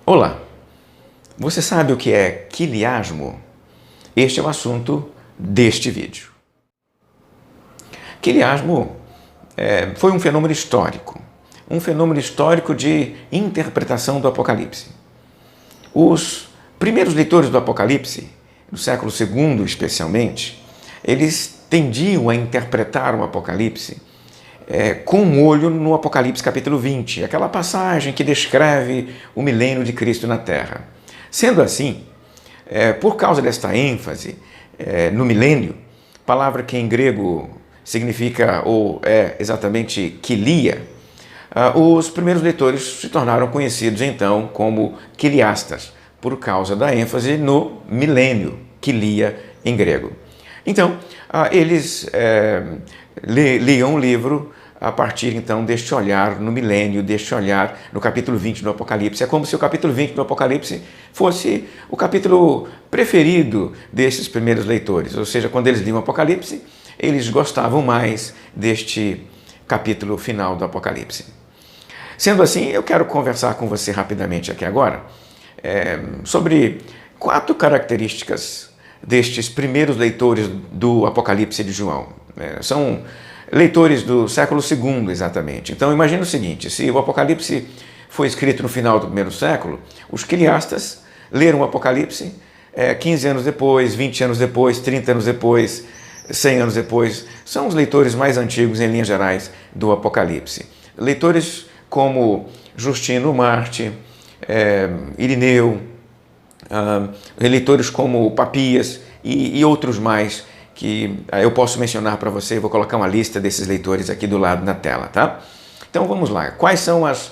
Olá, você sabe o que é quiliasmo? Este é o assunto deste vídeo. Quiliasmo foi um fenômeno histórico de interpretação do Apocalipse. Os primeiros leitores do Apocalipse, do século II especialmente, eles tendiam a interpretar o Apocalipse com um olho no Apocalipse capítulo 20, aquela passagem que descreve o milênio de Cristo na Terra. Sendo assim, por causa desta ênfase no milênio, palavra que em grego significa ou é exatamente kilia, os primeiros leitores se tornaram conhecidos então como quiliastas, por causa da ênfase no milênio, kilia em grego. Então, eles liam o livro a partir então deste olhar no milênio, deste olhar no capítulo 20 do Apocalipse. É como se o capítulo 20 do Apocalipse fosse o capítulo preferido desses primeiros leitores, ou seja, quando eles liam o Apocalipse, eles gostavam mais deste capítulo final do Apocalipse. Sendo assim, eu quero conversar com você rapidamente aqui agora sobre 4 características destes primeiros leitores do Apocalipse de João. São leitores do século II, exatamente. Então, imagine o seguinte, se o Apocalipse foi escrito no final do primeiro século, os quiliastas leram o Apocalipse 15 anos depois, 20 anos depois, 30 anos depois, 100 anos depois. São os leitores mais antigos, em linhas gerais, do Apocalipse. Leitores como Justino Marte, Irineu, leitores como Papias e outros mais que eu posso mencionar para você. Vou colocar uma lista desses leitores aqui do lado na tela, tá? Então vamos lá. Quais são as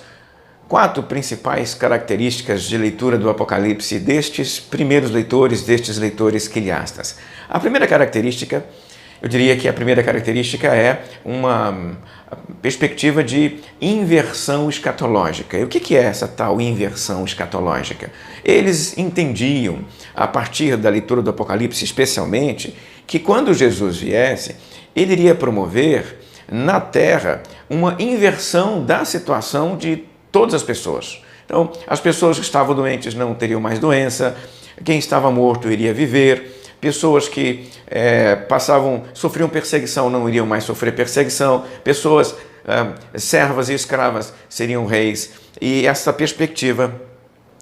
4 principais características de leitura do Apocalipse destes primeiros leitores, destes leitores quiliastas? A primeira característica, eu diria que a primeira característica é uma perspectiva de inversão escatológica. E o que é essa tal inversão escatológica? Eles entendiam, a partir da leitura do Apocalipse especialmente, que quando Jesus viesse, ele iria promover na Terra uma inversão da situação de todas as pessoas. Então, as pessoas que estavam doentes não teriam mais doença, quem estava morto iria viver, pessoas que sofriam perseguição não iriam mais sofrer perseguição, pessoas servas e escravas seriam reis. E essa perspectiva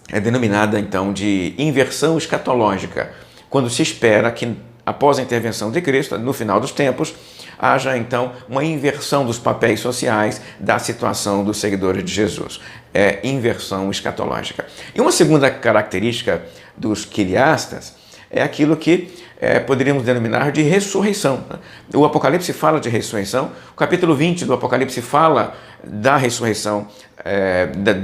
é denominada então de inversão escatológica, quando se espera que após a intervenção de Cristo, no final dos tempos, haja então uma inversão dos papéis sociais da situação dos seguidores de Jesus. É inversão escatológica. E uma segunda característica dos quiliastas é aquilo que poderíamos denominar de ressurreição. O Apocalipse fala de ressurreição, o capítulo 20 do Apocalipse fala da ressurreição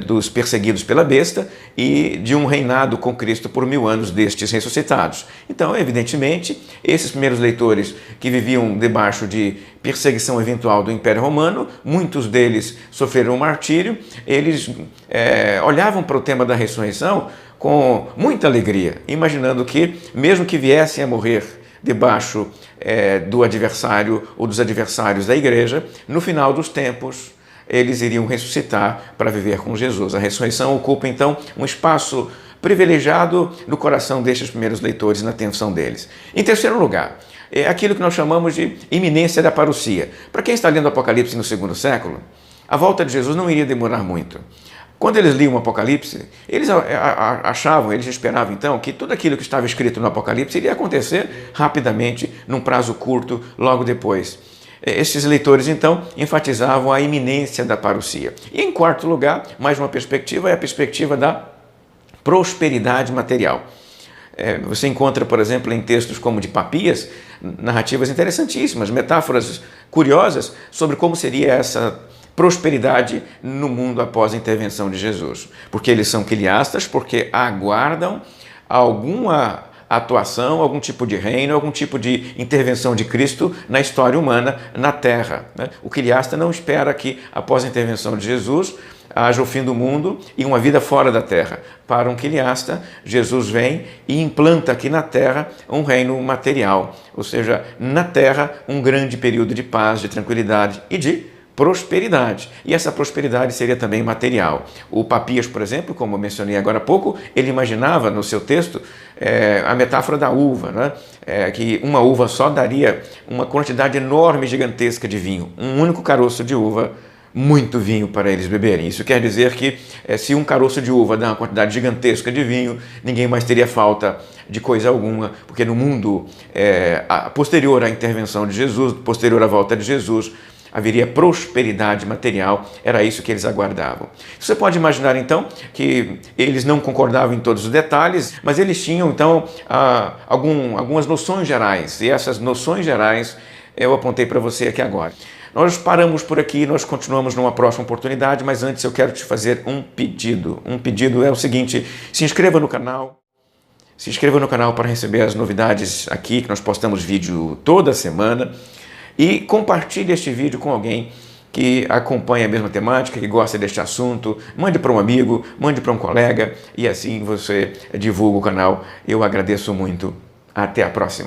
dos perseguidos pela besta e de um reinado com Cristo por 1000 anos destes ressuscitados. Então, evidentemente, esses primeiros leitores que viviam debaixo de perseguição eventual do Império Romano, muitos deles sofreram um martírio, eles olhavam para o tema da ressurreição com muita alegria, imaginando que, mesmo que viessem a morrer debaixo do adversário ou dos adversários da igreja, no final dos tempos, eles iriam ressuscitar para viver com Jesus. A ressurreição ocupa, então, um espaço privilegiado no coração destes primeiros leitores e na atenção deles. Em terceiro lugar, é aquilo que nós chamamos de iminência da parousia. Para quem está lendo o Apocalipse no segundo século, a volta de Jesus não iria demorar muito. Quando eles liam o Apocalipse, eles eles esperavam então que tudo aquilo que estava escrito no Apocalipse iria acontecer rapidamente, num prazo curto, logo depois. Esses leitores, então, enfatizavam a iminência da parousia. E, em quarto lugar, mais uma perspectiva, é a perspectiva da prosperidade material. Você encontra, por exemplo, em textos como de Papias, narrativas interessantíssimas, metáforas curiosas sobre como seria essa prosperidade no mundo após a intervenção de Jesus. Porque eles são quiliastas, porque aguardam alguma atuação, algum tipo de reino, algum tipo de intervenção de Cristo na história humana, na Terra. O quiliasta não espera que, após a intervenção de Jesus, haja o fim do mundo e uma vida fora da Terra. Para um quiliasta, Jesus vem e implanta aqui na Terra um reino material, ou seja, na Terra um grande período de paz, de tranquilidade e de prosperidade. E essa prosperidade seria também material. O Papias, por exemplo, como eu mencionei agora há pouco, ele imaginava no seu texto a metáfora da uva, né? Que uma uva só daria uma quantidade enorme, gigantesca de vinho. Um único caroço de uva, muito vinho para eles beberem. Isso quer dizer que se um caroço de uva dá uma quantidade gigantesca de vinho, ninguém mais teria falta de coisa alguma, porque no mundo posterior à intervenção de Jesus, posterior à volta de Jesus, haveria prosperidade material, era isso que eles aguardavam. Você pode imaginar então que eles não concordavam em todos os detalhes, mas eles tinham então algumas noções gerais, e essas noções gerais eu apontei para você aqui agora. Nós paramos por aqui, nós continuamos numa próxima oportunidade, mas antes eu quero te fazer um pedido. Um pedido é o seguinte: se inscreva no canal. Se inscreva no canal para receber as novidades aqui, que nós postamos vídeo toda semana. E compartilhe este vídeo com alguém que acompanha a mesma temática, que gosta deste assunto. Mande para um amigo, mande para um colega e assim você divulga o canal. Eu agradeço muito. Até a próxima.